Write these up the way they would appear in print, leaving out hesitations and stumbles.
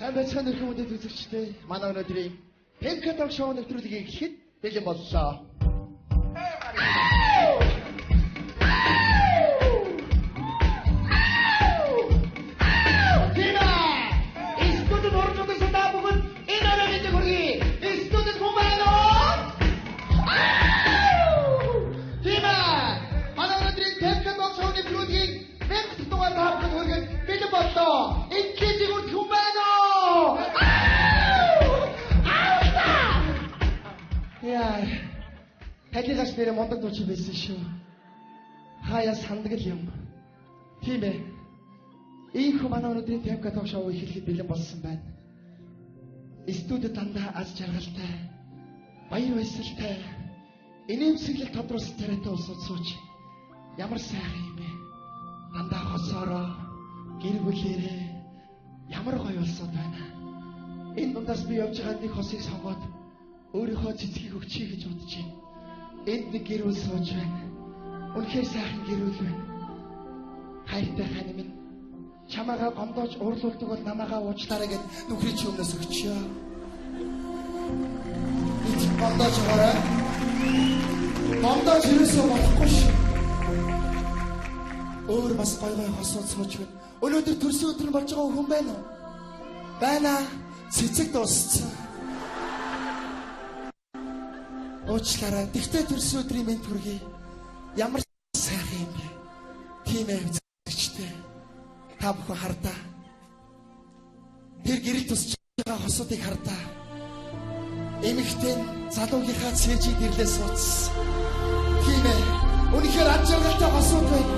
Сайн байцгаана өрхөн үндэт үзэгчдээ манай өнөөдрийн Пенка ток шоу нэвтрүүлгийг ихэд бэлэн боллоо. Хагигаш нэрэ мондог дуучин байсан шүү. Хаяа сандаг л юм. Тийм ээ. Ийхүү манай өнөөдрийн Пенка ток шоу эхлэхэд бэлэн болсон байна. Студид дандаа аз жаргалтай, баяр баясгалтай, инээмсэглэл тодруулсан тариатай улсууд сууж ямар сайхан юм бэ? Дандаа хосоороо, гэр бүлээрээ ямар гоё улсууд байна. Энэ дундаас би явж байгаа нэг хосыг сонгоод өөрийнхөө цэцгийг өгчий гэж бодож байна. Энд нэг гэр бүл сууж байна. Үнэхээр сайхан гэр бүл байна. Хайртай хань минь чамаагаа гомдоож уурлуулдаг бол намаагаа уучлаарай гэд нүхрийн чи өмнөөс өгчөө. Энд гомдоож байгаарай. Гомдоож ирээсөө болохгүй шүү. Өөр бас гой гой хосууд сууж байна. Өнөөдөр төрсөн өдөр нь болж байгаа хүн байна уу? Байна. Цэцэг дууссан. Уучлаарай. Тэгтээ төрсөн өдрийн мэнд хүргэе. Ямар сайхан юм бэ? Тийм ээ үзэгчтэй. Та бүхэн хардаа. Тэр гэрэл тусч байгаа хосуудыг хардаа. Эмэгтэй залуугийнхаа цээжийг ирлээ суудсан. Тийм ээ. Үнэхээр ад жаргалтай хосууд байна.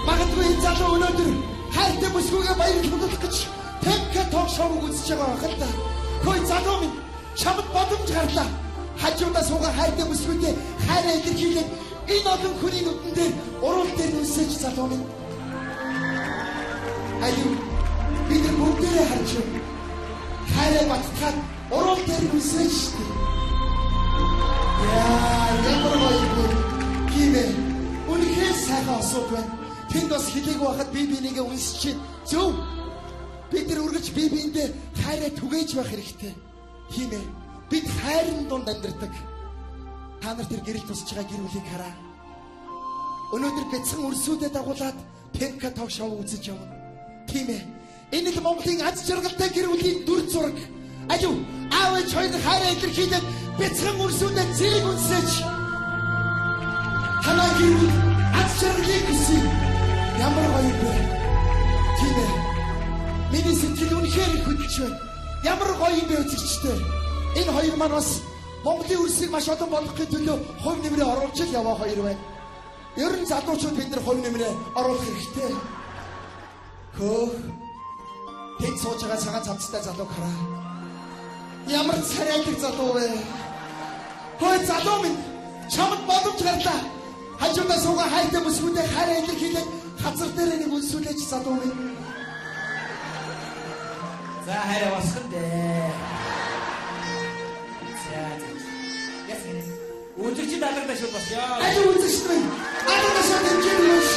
Магадгүй энэ залуу өнөөдөр хайртай бүсгүйгээ баярлуулах гэж Пенка ток шоуг үзэж байгаа байх л да. Хөөе залуу минь чамд боломж гарлаа. Хажуудаа суугаа хайртай бүсгүйтэй хайраа илэрхийлээд энэ олон хүний нүдэн дээр уруул дээр нүсэж залуу минь. Аюу бид бүгдээ харж байна. Хайраа батгахад уруул дээр нүсэж штэ. Яа, ямар гоё гинэ. Үнэхээр сайхан осууд байна. Тэнд бас хэлээг байхад би бинийгээ үнсэж зөв. Бид нар үргэлж бие биендээ хайраа түгээж байх хэрэгтэй. Тийм ээ. Бид хайрын дунд амьдардаг. Та нар тэр гэрэл тусч байгаа гэр бүлийг хараа. Өнөөдөр бяцхан өрсүүдэд дагуулад Пенка ток шоу үзэж явна. Тийм ээ. Энэ л Монголын аз жаргалтай гэр бүлийн дүр зураг. Аюу, аав ээж хоёр хайраа илэрхийлээд бяцхан өрсүүдэд зэрэг үнсэж. Танаа гэр бүл аз жаргалыг хүсье. Ямар гоё бэ? Тийм ээ. Миний сэтгэл үнэхээр их хөдөлж байна. Ямар гоё юм бэ үзэгчтэй. Энэ хоёр маань бас Монголын өрсийг маш олон болгохын төлөө хувь нэмрээ оруулж л яваа хоёр байна. Ер нь залуучууд бид нар хувь нэмрээ оруулах хэрэгтэй. Хөөх. Тэд сууж байгаа цагаан цавцтай залууг хараа. Ямар царайлаг залуу вэ? Хөөе залуу минь чамд боломж гарлаа. Хажуудаа суугаа хайртай бүсгүйтэй хайраа илэрхийлээд газар дээр нэг үнсүүлээч залуу минь. За хайраа босгон дээ. Үзэгчд алгадаа шууд босё. Аюу үзэгчд минь. Алгадаа шууд ирж.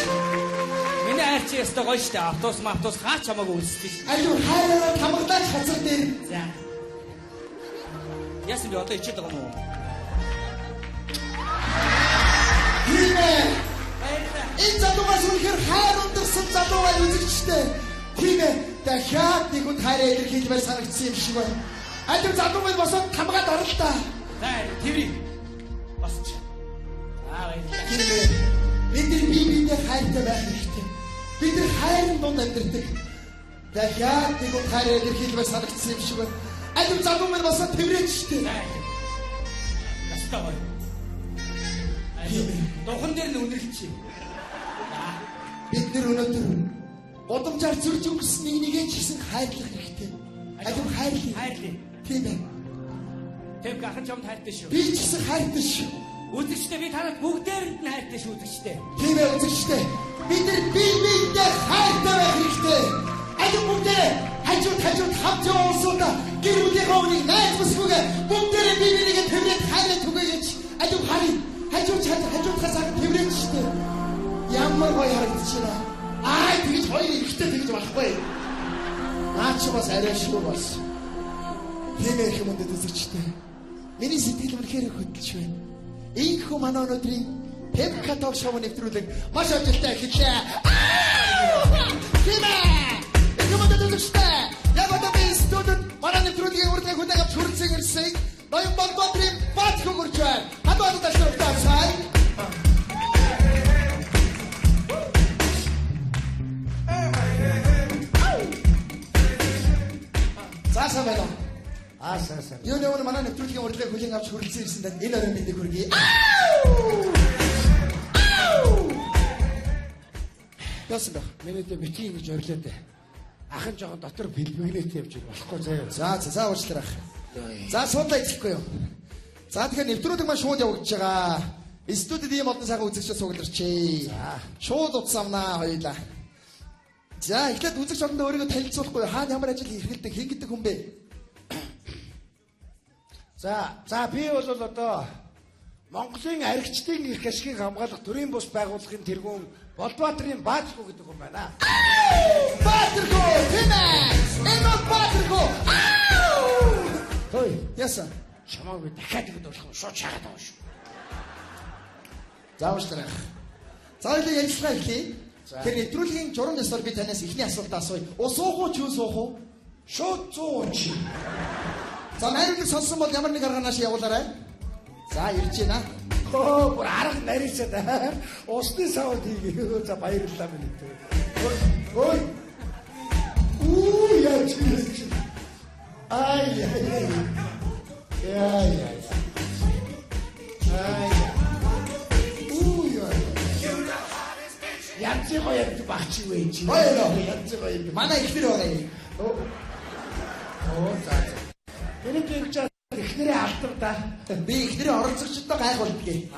Миний хайрч ястаа гоё штэ. Автобус хаач хамаагүй үздэг ш. Аюу хайраа тамгадлаач хазар дээр. За. Яасан би одоо ичээд байгаа юм уу? Хинэ. Энэ залуугаас үнэхээр хайр өндөрсөн залуу байл үзэгчтэй. Хинэ. Дахиад нэг хүн хайраа илэрхийлмээр санагдсан юм шиг байна. Аюу залуу минь босоод тамгаад орно л та. За тэрийг басч. Бид нар биеиндээ хайртай байх хэрэгтэй. Бид нар хайрын дунд амьдардаг. Дахиад нэг хүн хайраа илэрхийлмээр санагдсан юм шиг байна. Аюу залуу минь босоод тэрэж штэ. Гастаа гоё. Духан дээр нь үнэрлэч. Бид нар өнөөдөр годамжаар зөрж өнгөрсөн нэгнийгээ ч гэсэн хайрлах хэрэгтэй. Аюу хайрлаа. Тийм ээ. Тэм гахын чамд хайртай шүү. Би ч гэсэн хайртай шүү. Үзэгчтэй би танад бүгдээрэнд нь хайртай шүү үзэгчтэй. Тийм ээ үзэгчтэй. Бид нар биеиндээ хайртай байх хэрэгтэй. Аюу бүгдээ хажууд хамт явуулсууд гэр бүлийн хөвнийг найз бүсгүйгээ бүгдээрээ бие бинийгээ тэмрээд хайраа түгээгч. Аюу харин хажуудаас тэмрээд штэ. Ямар гоё харагдчихна. Аа тэгж хоёр ихтэй тэгж болохгүй. Наач бас арай шүү бас. Тийм их юмд үзэгчтэй. Миний сэтгэл үнэхээр хөдөлж байна. Ийхүү манай өнөөдрийн Пемка ток шоу нэвтрүүлэг маш ажилттай эхэллээ. Тийм ээ. Юмд үзэгчтэй. Яг одоо би студид манай нэвтрүүлгийн урьдчилан хүлээн авч хүрсэн ирсэн. Ноён Болбодрын бат хөгөрч байна. Хадваад ташлуултаа сайн. Заасан байна. Сайн. Юу нэг манай нэвтрүүлгийн урьдчилан хүлээн авч хүрсэн ирсэн даа энэ орон бидэнд хүргэе. Яасан бэ? Миний дэ бити ингэж орлоо дээ. Ахын жоохон дотор бэлбэгнэт явж болохгүй заяа. За уучлаарай. За суудлаа идэхгүй юу? За тэгэхээр нэвтрүүлэг маань шууд явагдаж байгаа. Студид ийм олон сайхан үзэгчид сугларчээ. За. Шууд утсамнаа хоёулаа. За эхлээд үзэгч олондоо өөрийгөө танилцуулахгүй хаана ямар ажил эрхэлдэг хэн гэдэг хүн бэ? За би бол одоо Монголын аригчдын эрх ашигыг хамгаалах төрийн бус байгууллагын тэргүүн Болбоодрын Баатархуу гэдэг хүн байна. Баатархуу! Тийм ээ! Энэ бол Баатархуу! Хөөе, Яасан? чамаа би дахиад ихэд болох нь шууд шахаад байгаа шүү. Заавчлаарай. За хоёул ярилцлага эхлэе. Тэр нэвтрүүлгийн журам ёсоор би танаас эхний асуултаа асууя. Ус уух уу, чи ус уух уу? Шууд 100 чи. За найруулгыг сонссон бол ямар нэг арга нааш явуулаарай. За ирж байна. Бүр арга нарийсаад усны савд хийгээ. За баярлалаа минь. Ой. Яа чи. Ай. Янцыг гоёд багч вэ чи. Янцыг гоёд. Манай ихнэр байгаа юм. За. Миний гэрч ихнэрээ алдав да. Би ихнэрийн оролцогчдод гайхуулдгийг.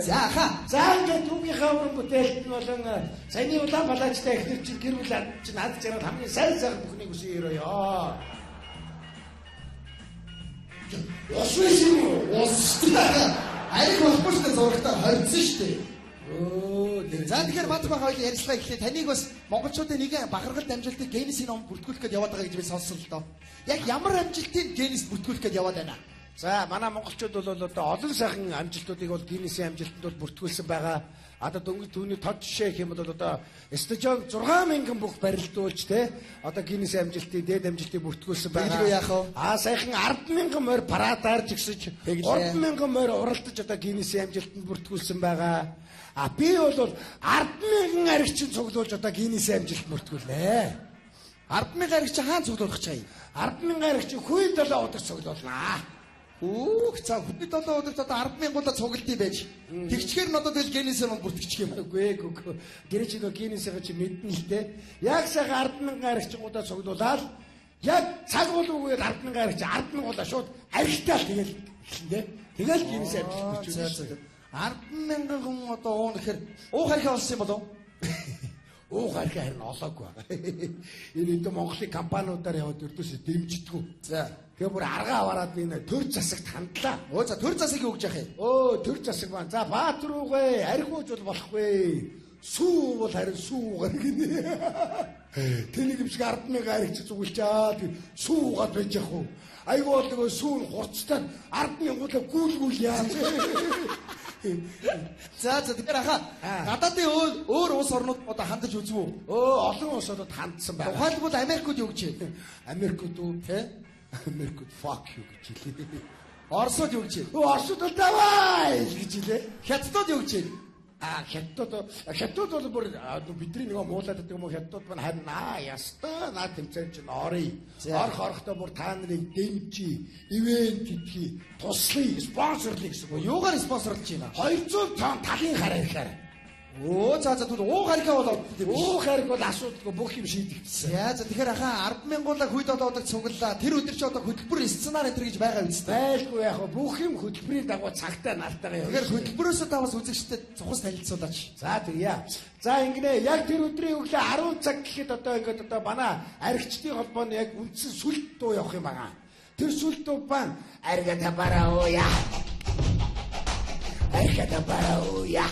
За хаа. За ингээд түүгийнхаа уран бүтээлд нь болон саяны улаан балаачтай ихнэр чинь гэр бүл чинь над жаргал хамгийн сайн бүхнийг үсэн өрөөё. Ус. Ариг болохгүй шүү дээ зурагтаа хорьсон шүү дээ. За тэгэхээр Баатархуу хоёул ярилцлага эхлэе. Таныг бас монголчуудын нэгэн бахархалт амжилтыг Гиннесийн ном бүртгүүлэх гээд яваад байгаа гэж би сонссон л доо. Яг ямар амжилтыг Гиннес бүртгүүлэх гээд яваад байна? За манай монголчууд бол одоо олон сайхан амжилтуудыг бол Гиннесийн амжилтанд бол бүртгүүлсэн байгаа. Одоо дөнгөж түүний тод жишээ гэх юм бол одоо Стежон 6000 бүх барилдуулж те одоо Гиннесийн амжилтыг дээд амжилтыг бүртгүүлсэн байгаа. Тэглүү яах вэ? Сайхан 100000 морь парадаар жигсэж 3000 морь уралдаж одоо Гиннесийн амжилтанд бүртгүүлсэн байгаа. Би бол 100000 аригчин цуглуулж одоо Гиннесийн амжилт бүртгүүлнэ. 100000 аригч хаана цуглуулах гэж байгаа юм? 100000 аригч хүйд 7 удаа цуглуулнаа. За хүйд 7 удаа одоо 100000 удаа цуглдъя байж. Тэгчгээр нь одоо тэгэл Гиннесээр нь бүртгэчих юм уу? Үгүй. Гэрэ чи нөө Гиннесийн чи мэднэ л дээ. Яг сайхан 100000 аригчин удаа цуглуулаад яг цаг болоогүй 100000 аригч 100000 удаа шууд аригтаал тэгэл эхлэндэ. Тэгэл Гиннесийн амжилт бүртгүүлсэн. 100000 хүн одоо уун гэхээр уух харьяа болсон юм болов? Уух харьяа харин олоогүй. Энэ өдөө Монголын компаниудаар яваад өрдөөсөө дэмждэггүй. За тэгээ бүр аргаа аваад би нэ төр засагт хандлаа. За төр засаг юу гэж яах юм? Төр засаг маань. За Баатархуугээ архиуж бол болохгүй. Сүү бол харин сүүгаар гинэ. Тэнийг юм шиг 100000 аригч зүгэлчаад сүүгаад байж яах вэ? Айгуу бол нөгөө сүүн хурцтай 100000 удаа гүйлгүүл яаж. За тэгэхээр гадаадын өөр улс орнууд одоо хандаж үзв үү? Олон улсуудад хандсан байна. Тухайлбал Америкууд юу гэж вэ? Америкууд үү? Америкууд fuck you гэж хэлээ. Оросууд юу гэж вэ? Оросууд бол давай гэж хэлээ. Хятадууд юу гэж вэ? Хятад бол бүр бидний нөгөө муулаад гэдэг юм уу хятад маань харин ястаа наа тэмцэн чинь орё. Орохдоо бүр та нарыг дэмжи, ивент хийх, туслая, спонсорлыг гэсэн үг. Юугаар спонсорлж байна? 200 тонн талын хараа ихээр. За тэгвэл уух харьяа болоод уух харьяа бол асуудалгүй бүх юм шийдэгдсэн. За тэгэхээр 100000 хүйд одоо цуглаа. Тэр өдөр чи одоо хөтөлбөр сценар энэ гэж байгаа үст. Байлгүй яг бүх юм хөтөлбөрийн дагуу цагтаа нартайгаа явна. Тэгэхээр хөтөлбөрөөсөө тавас үзэгчдэд цухас танилцуулаач. За тэгье. За ингэнэ яг тэр өдрийн өглөө 10 цаг гэхэд одоо ингээд одоо манай аригчдын холбооны яг үндсэн сүлд дуу явах юм байна. Тэр сүлд дуу бан аригата бараоя. Аригата бараоя.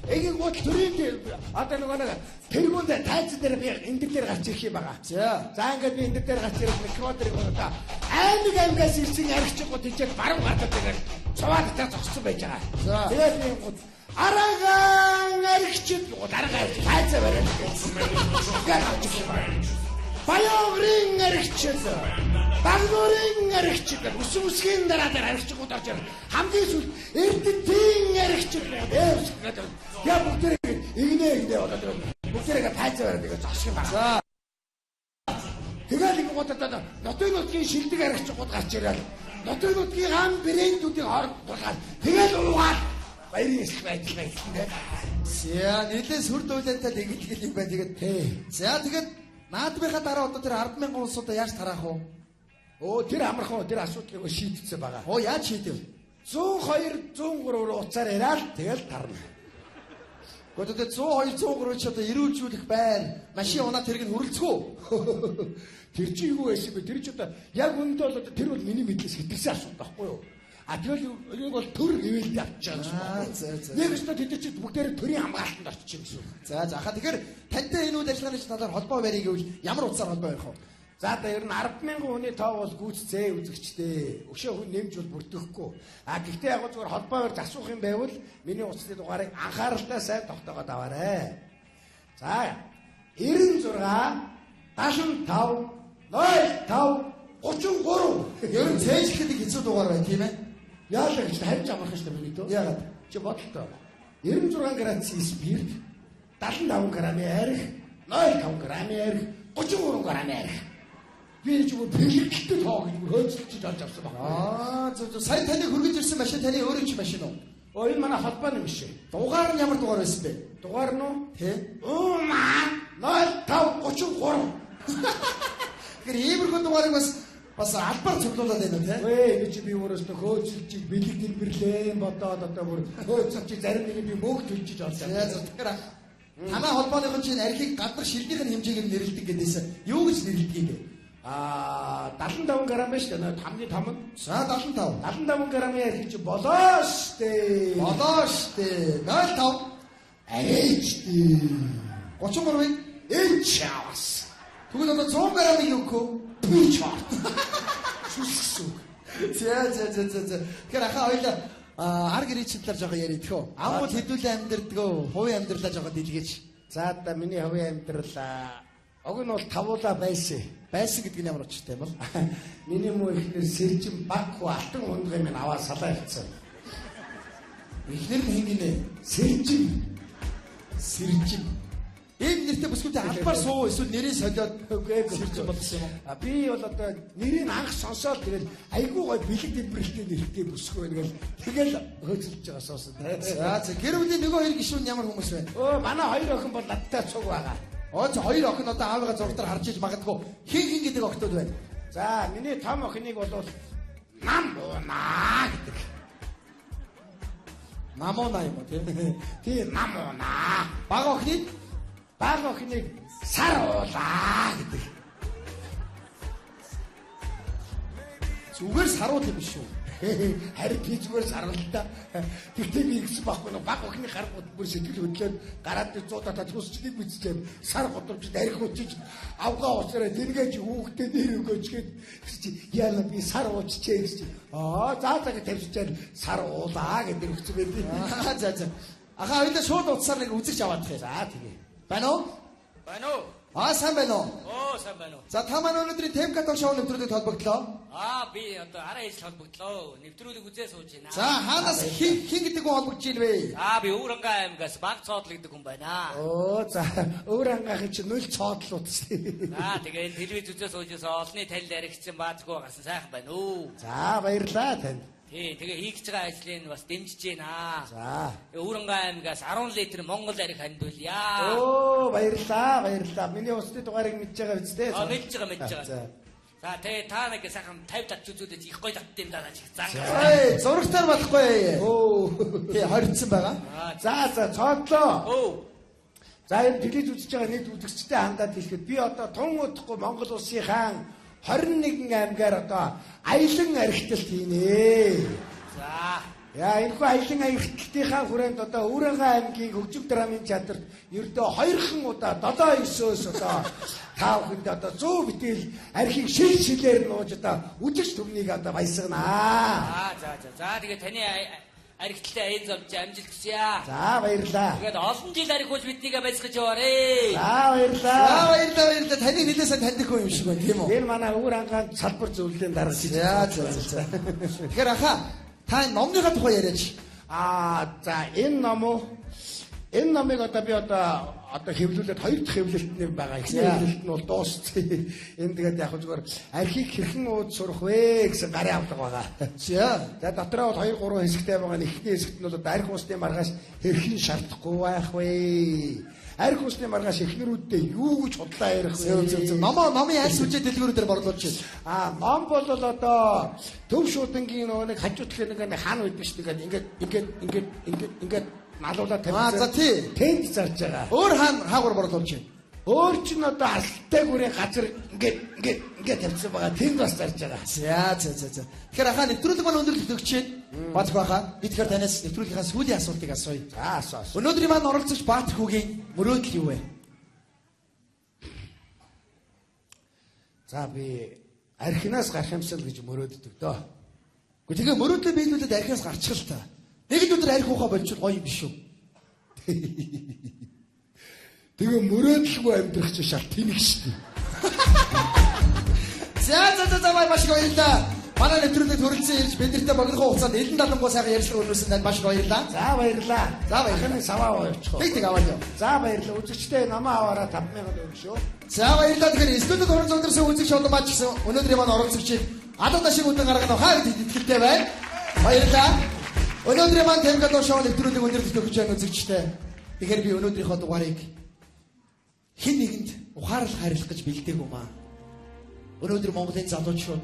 Эгийг гол төрийн одоо нөгөө нэг тэргүүнд тайзан дээр би энэ дээр гарч ирэх юм байгаа. За ингээд би энэ дээр гарч ирэх микрофоныг одоо аймагаас ирсэн аригчгууд тийчээд баруун гадаад тэгээд цуваад дээр зогссон байж байгаа. Тэгээд би араагаан аригчд дараагаар тайзаа бариад Баяогрын аригчд Багнуурын аригчд үсэн үсгийн дараа аригчгууд орж ирэх хамгийн сүүл Эрдэнэтийн аригчд гэдэг. Я бүгдээ игнээ болоод бүгдээ тайзаа бариад зогсох юм байна. Тэгээд ингэ бодоод нутгийн нутгийн шилдэг аригчгууд гарч ирээд нутгийн нутгийн гам брэндүүдийн хооронд булгаад тэгээд уугаад баярын эсрэг байдал байдаг. За нэлээд сүр дүүлэнтэй тэгэл юм байна тэгээд. За тэгээд наадмынхаа дараа одоо тэр 10,000 улсуудаа яаж тараах вэ? Тэр амархан тэр асуудлыг шийдчихсэн байгаа. Яаж шийдэв? 102 103 руу уцаар яриад тэгэл тарна. Гэхдээ 102 103 ч одоо ирүүлжүүлэх байр машин унаа тэрийг хүрэлцгүү. Тэр чи юу байсан бэ? Тэр ч одоо яг үүндээ бол тэр бол миний мэдлээс хэтгсэн асуудал байхгүй юу? Тэгэл энэ бол төр хэвэл явчихж байгаа юм байна. Нэг ч тэд чи бүгдээр төрийн хамгаалтанд орчих юм шүү. За тэгэхээр тантай энэ үйл ажиллагааны талаар холбоо барья гэвэл ямар утсаар холбоо барих вэ? За ер нь 10,000 хүний тоо бол гүйцэцээ үзэгчтэй. Өшөө хүн нэмж бол бүрдэхгүй. Гэхдээ яг зүгээр холбоо барьж асуух юм байвал миний утасны дугаарыг анхааралтай сайн тогтоогоод аваарэ. За 96 75 05 33 ер нь цээж ихэд хэцүү дугаар байна тийм ээ. Яалаа гэж харьж амарх шүү дээ миний дөө. Яагаад? Чи бодлоо. 96 градусын спирт, 75 грамм арх, 0.5 грамм арх, 33 грамм арх. Би зүгээр бэлгэлтэй тоо гэж хөөцөлж олж авсан байна. Сайн таны хөргөж ирсэн машин таны өөрөө ч машин уу? Энэ манай холбооны машин. Дугаар нь ямар дугаар байсан бэ? Дугаар нь уу? Тэ. 0533. Тэгэхээр иймэрхүү дугаарыг бас албаар цуглуулад байна тий. Вэ би өөрөөсөө хөөцөлж бэлэг дэлбэрлээ бодоод одоо бүр хөөцөлж зарим нэг би мөг төлжиж олсон. Тэгэхээр танаа холбооныхон чинь архийг гаднах шилнийх нь хэмжээгээр нэрлэдэг гэдээсээ юу гэж нэрлэдэг юм бэ? 75 грамм байна шүү дээ. Хамгийн том нь. За 75. 75 грамм ярих чи болоо штэ. Болоо штэ. 05. Арайчтэй. 33-ыг энчаас. Тэгвэл одоо 100 грамм юу гэх вэ? Чаа. Сүсгсүү. За. Тэгэхээр ахаа хоёлаа ар гэрийн талаар жоохон яриад хөө. Амбул хэдүүлээ амьдэрдгөө, хувийн амьдралаа жоохон дэлгээж. За одоо миний хувийн амьдрал уг нь бол тавуула байсан. Байсан гэдэг нь ямар учиртай юм бол? Миний муу ихнэр сэржин баггүй алтан хундгай минь аваа салаа хийцэн. Ихнэр нь хин гинэ? Сэржин. Энэ нэртэй бүсгүүтэй албаар суу эсвэл нэрийг солиод сэржин болсон юм уу? Би бол одоо нэрийг анх сонсоод тэгэл айгүй гой бэлэг дэлбэрэлтэй нэртэй бүсгүй байна гэл тэгэл хөөцөлж байгаа суусан. За гэр бүлийн нөгөө хоёр гишүүн ямар хүмүүс байна? Манай хоёр охин бол надтай цуг байгаа. Хоёр охин одоо аавыгаа зургатаар харж иж магадгүй хин гэдэг охтууд байна. За миний том охиныг бол нам унаа гэдэг. Намуна юм уу тий нам унаа. Бага охиныг сар уулаа гэдэг. Зүгээр саруул юм шүү. Харин би зүгээр саргалтай. Тэгтээ би ихс байхгүй нэг баг охины харгууд бүр сэтгэл хөдлөөд гараад 100 татаж хүсчдэг биччихэв. Сар годорч дарих учиж авгаа уусараа тэргээж хүүхдээ нэр өгөөч гээд яана би сар ууччээ гэж. За тавьчихад сар уулаа гэдэг өгсөн байли. За. Ахаа хоёлаа шууд утсаар нэг үзэгч аваад тахээ. За тэгээ. Байна уу? Сайн байна уу? Сайн байна уу. За та манай өнөөдрийн темка ток шоу нэвтрүүлэгт холбогдлоо. Би одоо араа ижил холбогдлоо. Нэвтрүүлэг үзээ сууж байна. За хаанаас хин гэдэг хүн холбогдож ийн вэ? Би Өвөрангай аймгаас баг цоодлогддог хүн байна. За Өвөрангайх чи 0 цоодлууд шүү. Тэгээ телевиз үзээ сууж байгаа олны танил аригдсан баазгүй гарсан сайхан байна уу. За баярлалаа танд. Тэгээ хийж байгаа ажлыг бас дэмжиж байна. За. Өвөрангай аймгаас 10 литр Монгол ариг хандуулъя. Баярлалаа. Миний усны дугаарыг мэдж байгаа биз дээ. Мэдж байгаа. За тэгээ та нэг сайхан 50 тат зүзүүдэд их гоё татт юм даа чи зан. Зурагтаар болохгүй. Хоригдсан байгаа. За цоодлоо. За энэ телевиз үзэж байгаа нийт үзэгчтэй хандаад хэлэхэд би одоо тун удахгүй Монгол улсын хаан 21 аймгаар одоо аялан архитект хийнэ. За Яа энэ хүү аялын аялалтынхаа хүрээнд одоо Өрөөнхөн аймгийн хөгжим драмын театрт ердөө 2хан удаа 7-9-өөс одоо тав хүнд одоо 100 битэл архийг шилээр нууж одоо үжигч түмнийг одоо баясганаа. За тэгээ таны архитлаа аян зовж амжилт хүсье. За баярлаа. Тэгээд олон жил архиулж биднийгээ баясгаж яваарэ. За баярлаа. Баярлаа. Таны нэлээсээ таньдаг хүн юм шиг байна тийм үү? Энэ манай Өрөөнхөн салбар зөвлөлийн дарга шиг. За. Тэгэхээр аха та номныхаа тухай яриач. За энэ номыг одоо би одоо хэвлүүлээд 2 дахь хэвлэлт нэг байгаа. Эхний хэвлэлт нь бол дууссан. Энэ тэгээд яг зүгээр архийг хэрхэн ууд сурах вэ гэсэн гарын авлага байгаа. За дотроо бол 2-3 хэсэгтэй байгаа. Эхний хэсэгт нь бол одоо архи усны маргааш хэрхэн шаардахгүй байх вэ? Архи усны маргааш эхнэрүүддээ юу гэж худлаа ярих вэ? Номын аль сүлжээ дэлгүүрүүдээр борлуулж байна. Ном бол одоо төв шуудангийн нөгөө нэг хажуудлын нэг хаан үйд биш ингээд малуулаад тавьсан. За тий. Тэнд зарж байгаа. Өөр хаагур борлуулж байна. Өөр ч нь одоо алтай бүрийн газар ингээд тавьсан байгаа. Тэнд бас зарж байгаа. За. Тэгэхээр ахаа нэвтрүүлэг маань өндөрлөлт өгч байна. Баатар баха. Би тэгэхээр танаас нэвтрүүлгийнхаа сүүлийн асуултыг асууя. За асуу. Өнөөдрийн маань оролцогч Баатар хүүгийн мөрөөдөл юу вэ? За би архинаас гарах юмсан гэж мөрөөддөг дөө. Гэхдээ тэгээ мөрөөдлөө биелүүлээд архиас гарчих л та. Нэг л өдөр архи ухаа болчихвол гоё юм биш үү? Тэгээ мөрөөдөлгүй амьдрах чинь шал тэнэг шүү дээ. За маш баярлалаа. Манай нэвтрүүлэгт хүрэлцэн ирж бидэртэй богинохоо хугацаанд элен далангуу сайхан ярилцлага өрнөсөн танд маш баярлалаа. За баярлалаа. За баярлалаа. Саваа явуучих. Тэг аваад яв. За баярлалаа. Үзэгчтэй намаа аваараа 5,000 өгөх шүү. За баярлалаа. Тэгэхээр студид орон зогдсон үзэгч олон бач гэсэн өнөөдрийн маань оролцогчид адаа шиг үдэн гаргах хаа гэдэг итгэлтэй байна. Баярлалаа. Өнөөдрийн маань Тэмкадо шоу нэвтрүүлэг өндөрлөлт өгч байгаа үзэгчтэй. Тэгэхээр би өнөөдрийнхөө дугаарыг хэн нэгэнд ухаарал хайрлах гэж бэлдээг юм аа. Өнөөдөр Монголын залуучууд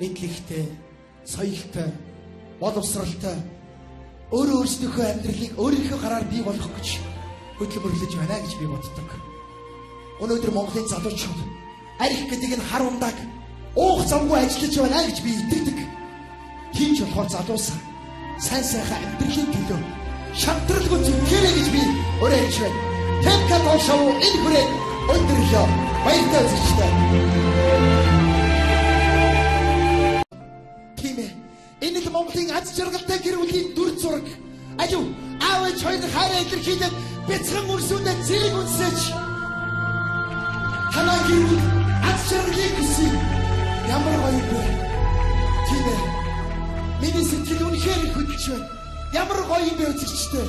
мэдлэгтэй, соёлтой, боловсралтай өөрөө өөрсдийнхөө амьдралыг өөрийнхөө гараар бий болгох гэж хөдөлмөрлөж байна гэж би боддог. Өнөөдөр Монголын залуучууд арх гэдэг энэ хар ундааг уух замгүй ажиллаж байна гэж би итгэдэг. Хинч болохоор залуусаа сайн сайхан амьдралын төлөө шантралгүй зүтгэрэй гэж би өөрөө хэлж байна. Тэмкадо шоу энэ хүрээ өндөрлөө. Баяртай үзэгчтэй. Энэ л Монголын аз жаргалтай гэр бүлийн дүр зураг. Аюу, аав ээж хоёр хайраа илэрхийлээд бяцхан өрсөндөө зэрэг үнсэж. Танаа гэр бүл аз жаргалыг хүсье. Ямар гоё бэ? Тийм ээ. Миний сэтгэл үнэхээр их хөдөлж байна. Ямар гоё юм бэ үзэгчтэй.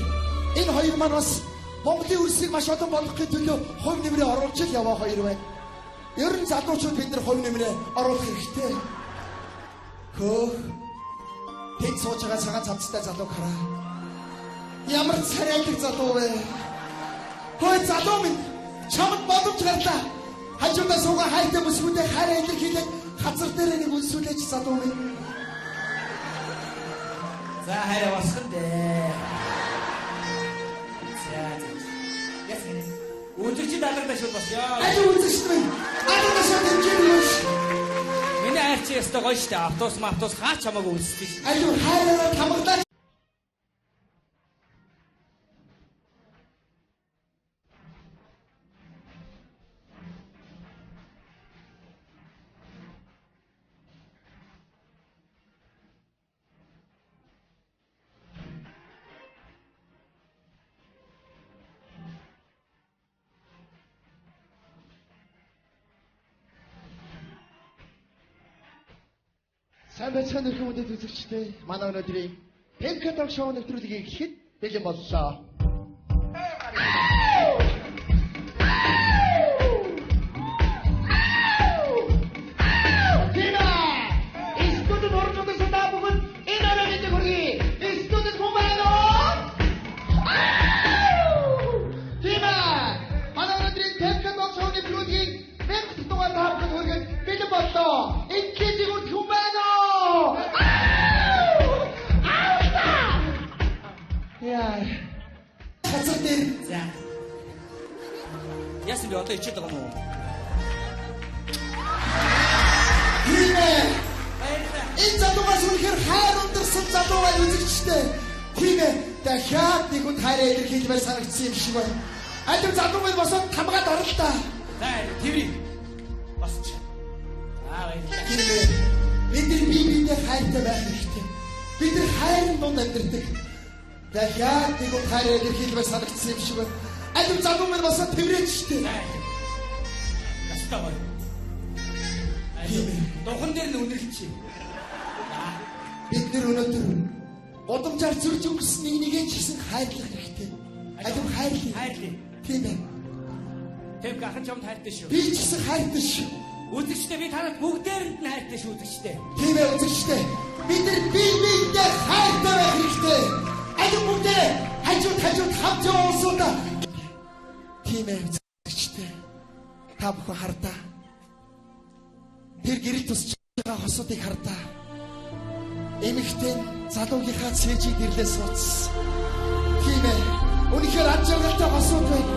Энэ хоёр маань бас Монголын өрсөлийг маш олон болгохын төлөө хувь нэмрээ оруулж л яваа хоёр байна. Ер нь залуучууд бид нар хувь нэмрээ оруулах хэрэгтэй. Хөөх. Тэд сууж байгаа цагаан цавцтай залууг хараа. Ямар царайлаг залуу вэ? Хөөе залуу минь чамд боломж гарлаа. Хажуудаа суугаа хайртай бүсгүүдээ хараа илэрхийлээд газар дээр нэг үнсүүлээч залуу минь. За хайраа босхон дээ. Ясгэнэ. Үзэгч даалгадаа шууд босё. Аюу үзэгч минь. Аюу шууд дэмжиж. Миний хайр чи ястай гоё штэ. Автобус хаач хамаагүй үздэг. Аюу хайраа тамглаа. Сайн байцгаана өрхөн мөндөд үзэгчтэй. Манай өнөөдрийн Тэмкадо шоу нэвтрүүлгийг эхлэхэд бэлэн боллоо. Яасан би одоо ичээд байгаа юм уу? Энэ залуугаас үнэхээр хайр ундарсан залуугаа үзэгчтэй. Тийм ээ. Дахиад нэг хүн хайраа илэрхийлмээр санагдсан юм шиг байна. Алив залуугаа босоод тамгаад орно л да. За тэрийг босч. Аа баярлалаа. Тийм ээ. Бид нар бие биендээ хайртай байх хэрэгтэй. Бид нар хайрын дунд амьдардаг. Дахиад нэг хүн хайраа илэрхийлмээр санагдсан юм шиг байна. Алив залуугаа босоод тэрэж штэ. Гастаа бай. Духан дээр нь үнэрлэчих. Бид нар өнөөдөр удамжаар зөрж өнгөрсөн нэг ч гэсэн хайрлах хэрэгтэй. Алив хайрлаа. Тийм ээ. Тэв гахын чамд хайртай шүү. Би ч гэсэн хайртай шүү. Үзэгчтэй би танад бүгдээрэнд нь хайртай шүү үзэгчтэй. Тийм ээ үзэгчтэй. Бид нар бие биендээ хайртай байх хэрэгтэй. Алив бүгдээ хажууд хамт явуулсан да. Тийм ээ үзэгчтэй. Та бүхэн хардаа. Тэр гэрэл тусч байгаа хосуудыг хардаа. Эмэгтэй залуугийнхаа цээжийг ирлээ сууц. Тийм ээ. Үнэхээр ад жаргалтай хосууд байна.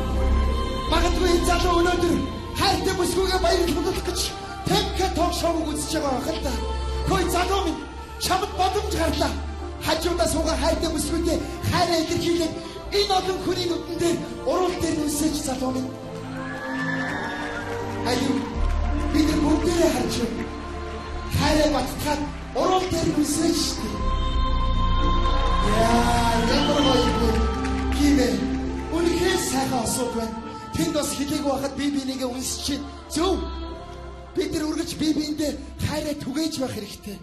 Магадгүй энэ залуу өнөөдөр хайртай бүсгүйгээ баяр хөдлөх гэж Темка ток шоуг үзэж байгаа байх л да. Хөөе залуу минь чамд бодомж гарлаа. Хажуудаа суугаа хайртай бүсгүйтэй хайраа илэрхийлээд энэ олон хүний нүдэн дээр уруул дээр нүсэж залуу минь. Аюу бид нар бүгдээрээ харж байна. Хайраа батгаад уруул дээр нүсэж штэ. Яа, ямар гоё гинэ. Үнэхээр сайхан осууд байна. Тэнд бас хэлээгүй байхад би бинийгээ үнсэж чинь зөв. Бид нар үргэлж бие биендээ хайраа түгээж байх хэрэгтэй.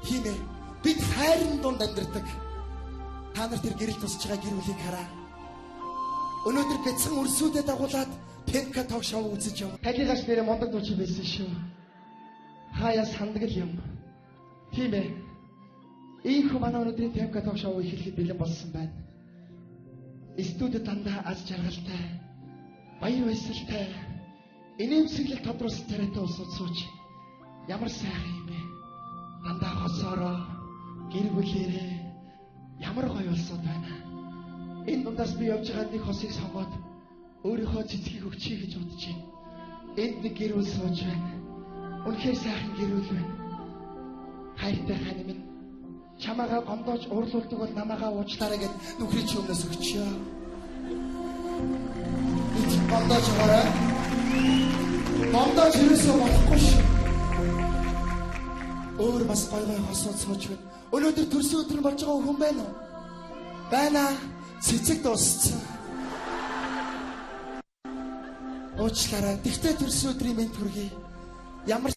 Тийм ээ. Бид хайрын дунд амьдардаг. Та нар тэр гэрэл тусч байгаа гэр бүлийг хараа. Өнөөдөр бяцхан өрсүүдэд дагуулад Темка ток шоу үзэж яв. Тагигаш нэрэ мондог дууч байсан шүү. Хаяа сандгал юм. Тийм ээ. Ийхүү манай өнөөдрийн Темка ток шоу эхлэхэд бэлэн болсон байна. Студид дандаа аз жаргалтай, баяр баясгалтай, инээмсэглэл тодруулсан тариатай усууд сууж ямар сайхан юм бэ? Дандаа хосоороо, гэр бүлээрээ ямар гоё улсууд байна. Энэ дундаас би явж байгаа нэг хосыг сонгоод өөрийнхөө цэцгийг өгчихье гэж бодож байна. Энд нэг гэр бүл сууж байна. Үнэхээр сайхан гэр бүл байна. Хайртай хань минь чамаагаа гомдоож уурлуулдаг бол намаагаа уучлаарай гэд нүхрийн чи өмнөөс өгчөө. Энд гомдоож байгаарай. Гомдоож ирээсөө болохгүй шүү. Өөр бас гой хосууд сууж байна. Өнөөдөр төрсөн өдөр болж байгаа хүн байна уу? Байна. Цэцэг дууссан. Уучлаарай. Тэгтээ төрсөн өдрийн мэнд хүргэе. Ямар